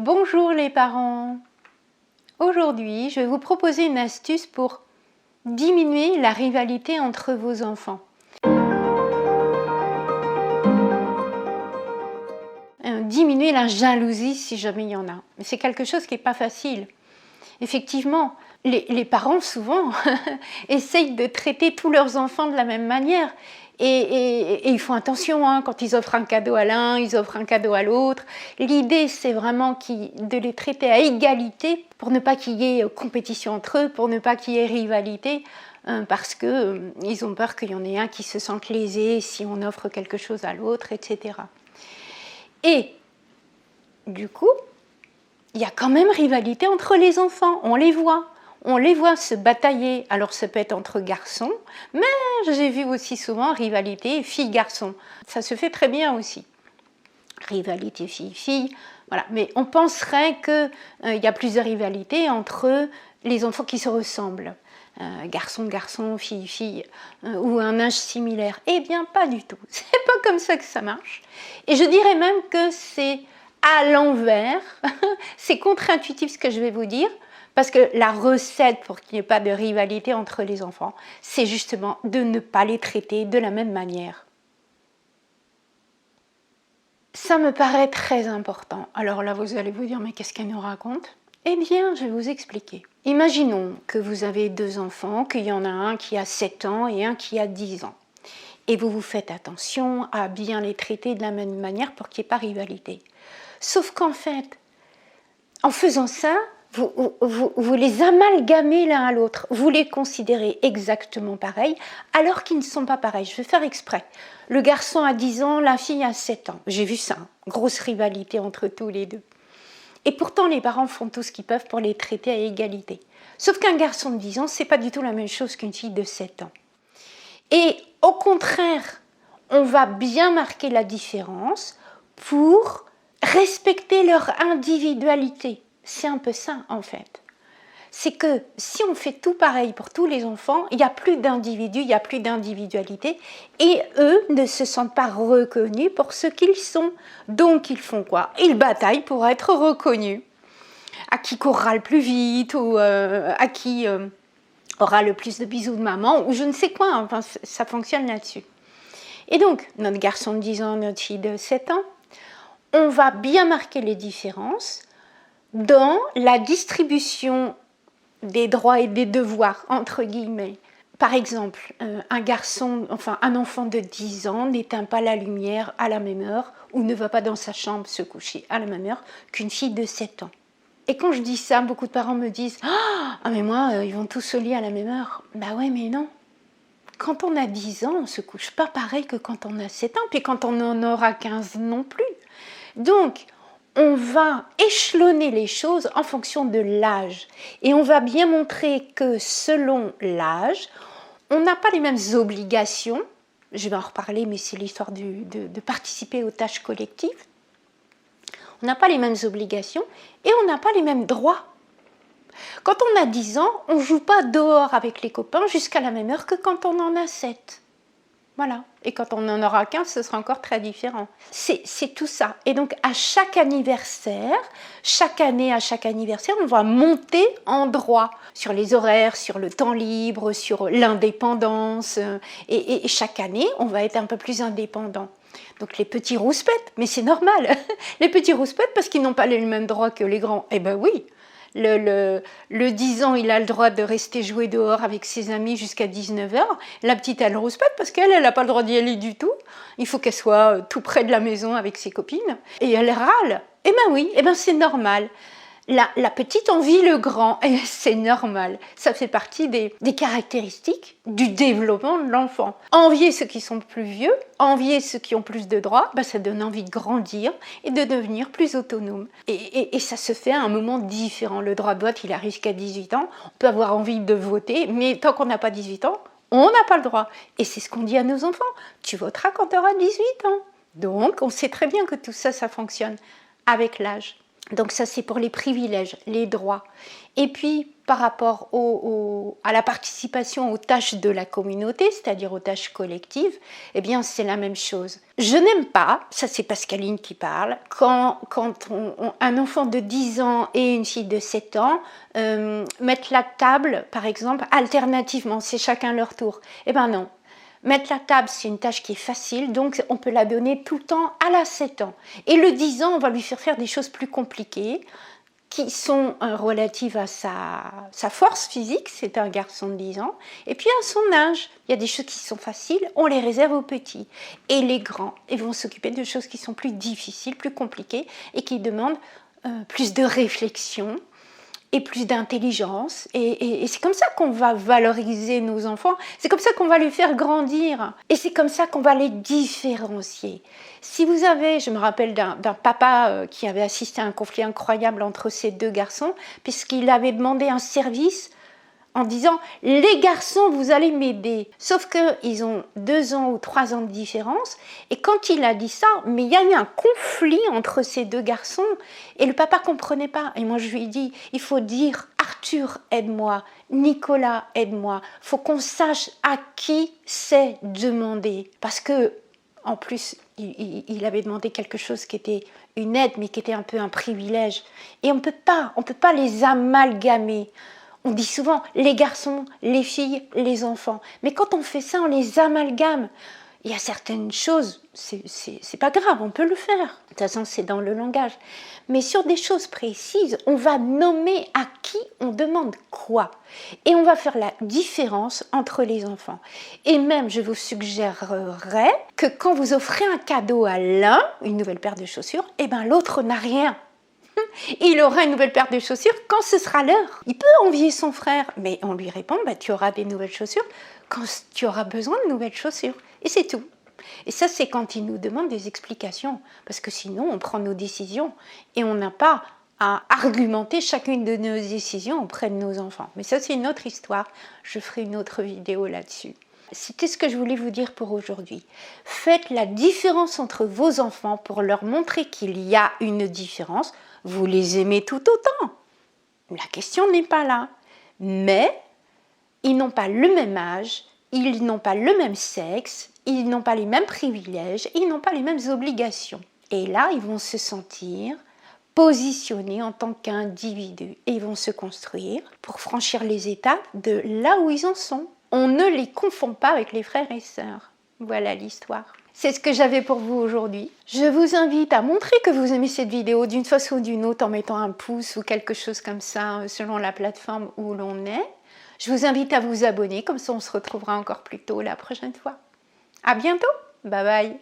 Bonjour les parents. Aujourd'hui, je vais vous proposer une astuce pour diminuer la rivalité entre vos enfants. Diminuer la jalousie si jamais il y en a. Mais c'est quelque chose qui n'est pas facile. Effectivement, les parents souvent essayent de traiter tous leurs enfants de la même manière. Et ils font attention, quand ils offrent un cadeau à l'un, ils offrent un cadeau à l'autre. L'idée, c'est vraiment de les traiter à égalité pour ne pas qu'il y ait compétition entre eux, pour ne pas qu'il y ait rivalité, parce qu'ils ont peur qu'il y en ait un qui se sente lésé si on offre quelque chose à l'autre, etc. Et du coup, il y a quand même rivalité entre les enfants, on les voit se batailler. Alors ça peut être entre garçons, mais j'ai vu aussi souvent rivalité filles-garçons. Ça se fait très bien aussi. Rivalité filles-filles, voilà. Mais on penserait qu'il y a plusieurs rivalités entre les enfants qui se ressemblent. Garçon, fille, ou un âge similaire. Eh bien, pas du tout. C'est pas comme ça que ça marche. Et je dirais même que c'est à l'envers. C'est contre-intuitif ce que je vais vous dire, parce que la recette pour qu'il n'y ait pas de rivalité entre les enfants, c'est justement de ne pas les traiter de la même manière. Ça me paraît très important. Alors là, vous allez vous dire, mais qu'est-ce qu'elle nous raconte ? Eh bien, je vais vous expliquer. Imaginons que vous avez deux enfants, qu'il y en a un qui a 7 ans et un qui a 10 ans. Et vous faites attention à bien les traiter de la même manière pour qu'il n'y ait pas rivalité. Sauf qu'en fait, en faisant ça, vous les amalgamez l'un à l'autre, vous les considérez exactement pareils, alors qu'ils ne sont pas pareils. Je vais faire exprès. Le garçon a 10 ans, la fille a 7 ans. J'ai vu ça, grosse rivalité entre tous les deux. Et pourtant, les parents font tout ce qu'ils peuvent pour les traiter à égalité. Sauf qu'un garçon de 10 ans, c'est pas du tout la même chose qu'une fille de 7 ans. Et au contraire, on va bien marquer la différence pour respecter leur individualité. C'est un peu ça, en fait. C'est que si on fait tout pareil pour tous les enfants, il n'y a plus d'individus, il n'y a plus d'individualité, et eux ne se sentent pas reconnus pour ce qu'ils sont. Donc ils font quoi ? Ils bataillent pour être reconnus. À qui courra le plus vite, ou à qui aura le plus de bisous de maman, ou je ne sais quoi, enfin, ça fonctionne là-dessus. Et donc, notre garçon de 10 ans, notre fille de 7 ans, on va bien marquer les différences dans la distribution des droits et des devoirs, entre guillemets. Par exemple, un enfant de 10 ans n'éteint pas la lumière à la même heure ou ne va pas dans sa chambre se coucher à la même heure qu'une fille de 7 ans. Et quand je dis ça, beaucoup de parents me disent « Ah, mais moi, ils vont tous au lit à la même heure. » Bah ouais, mais non. Quand on a 10 ans, on ne se couche pas pareil que quand on a 7 ans, puis quand on en aura 15 non plus. Donc, on va échelonner les choses en fonction de l'âge. Et on va bien montrer que selon l'âge, on n'a pas les mêmes obligations. Je vais en reparler, mais c'est l'histoire de participer aux tâches collectives. On n'a pas les mêmes obligations et on n'a pas les mêmes droits. Quand on a 10 ans, on ne joue pas dehors avec les copains jusqu'à la même heure que quand on en a 7. Voilà. Et quand on en aura 15, ce sera encore très différent. C'est tout ça. Et donc, à chaque anniversaire, chaque année, à chaque anniversaire, on va monter en droit sur les horaires, sur le temps libre, sur l'indépendance. Et chaque année, on va être un peu plus indépendant. Donc, les petits rouspètes, mais c'est normal. Les petits rouspètes, parce qu'ils n'ont pas les mêmes droits que les grands. Eh ben oui. Le 10 ans, il a le droit de rester jouer dehors avec ses amis jusqu'à 19h. La petite, elle rouspète parce qu'elle n'a pas le droit d'y aller du tout. Il faut qu'elle soit tout près de la maison avec ses copines. Et elle râle. Eh ben oui, eh ben c'est normal. La petite envie le grand, et c'est normal. Ça fait partie des caractéristiques du développement de l'enfant. Envier ceux qui sont plus vieux, envier ceux qui ont plus de droits, ça donne envie de grandir et de devenir plus autonome. Et ça se fait à un moment différent. Le droit de vote, il arrive jusqu'à 18 ans. On peut avoir envie de voter, mais tant qu'on n'a pas 18 ans, on n'a pas le droit. Et c'est ce qu'on dit à nos enfants. Tu voteras quand tu auras 18 ans. Donc, on sait très bien que tout ça, ça fonctionne avec l'âge. Donc ça, c'est pour les privilèges, les droits. Et puis, par rapport à la participation aux tâches de la communauté, c'est-à-dire aux tâches collectives, eh bien, c'est la même chose. Je n'aime pas, ça c'est Pascaline qui parle, quand un enfant de 10 ans et une fille de 7 ans mettent la table, par exemple, alternativement, c'est chacun leur tour. Eh bien non. Mettre la table, c'est une tâche qui est facile, donc on peut la donner tout le temps à la 7 ans. Et le 10 ans, on va lui faire des choses plus compliquées, qui sont relatives à sa force physique, c'est un garçon de 10 ans, et puis à son âge. Il y a des choses qui sont faciles, on les réserve aux petits. Et les grands, ils vont s'occuper de choses qui sont plus difficiles, plus compliquées, et qui demandent plus de réflexion, et plus d'intelligence. Et c'est comme ça qu'on va valoriser nos enfants, c'est comme ça qu'on va les faire grandir, et c'est comme ça qu'on va les différencier. Si vous avez, je me rappelle d'un papa qui avait assisté à un conflit incroyable entre ces deux garçons, puisqu'il avait demandé un service en disant « les garçons, vous allez m'aider ». Sauf qu'ils ont 2 ans ou 3 ans de différence. Et quand il a dit ça, mais il y a eu un conflit entre ces deux garçons. Et le papa ne comprenait pas. Et moi, je lui ai dit « il faut dire Arthur, aide-moi. Nicolas, aide-moi. Il faut qu'on sache à qui c'est demander. » Parce que, en plus, il avait demandé quelque chose qui était une aide, mais qui était un peu un privilège. Et on ne peut pas les amalgamer. On dit souvent les garçons, les filles, les enfants. Mais quand on fait ça, on les amalgame. Il y a certaines choses, c'est pas grave, on peut le faire. De toute façon, c'est dans le langage. Mais sur des choses précises, on va nommer à qui on demande quoi. Et on va faire la différence entre les enfants. Et même, je vous suggérerais que quand vous offrez un cadeau à l'un, une nouvelle paire de chaussures, eh ben l'autre n'a rien. Il aura une nouvelle paire de chaussures quand ce sera l'heure. Il peut envier son frère, mais on lui répond bah, tu auras des nouvelles chaussures quand tu auras besoin de nouvelles chaussures. Et c'est tout. Et ça, c'est quand il nous demande des explications. Parce que sinon, on prend nos décisions et on n'a pas à argumenter chacune de nos décisions auprès de nos enfants. Mais ça, c'est une autre histoire. Je ferai une autre vidéo là-dessus. C'était ce que je voulais vous dire pour aujourd'hui. Faites la différence entre vos enfants pour leur montrer qu'il y a une différence. Vous les aimez tout autant. La question n'est pas là. Mais ils n'ont pas le même âge, ils n'ont pas le même sexe, ils n'ont pas les mêmes privilèges, ils n'ont pas les mêmes obligations. Et là, ils vont se sentir positionnés en tant qu'individus. Et ils vont se construire pour franchir les étapes de là où ils en sont. On ne les confond pas avec les frères et sœurs. Voilà l'histoire. C'est ce que j'avais pour vous aujourd'hui. Je vous invite à montrer que vous aimez cette vidéo d'une façon ou d'une autre en mettant un pouce ou quelque chose comme ça selon la plateforme où l'on est. Je vous invite à vous abonner, comme ça on se retrouvera encore plus tôt la prochaine fois. À bientôt, bye bye.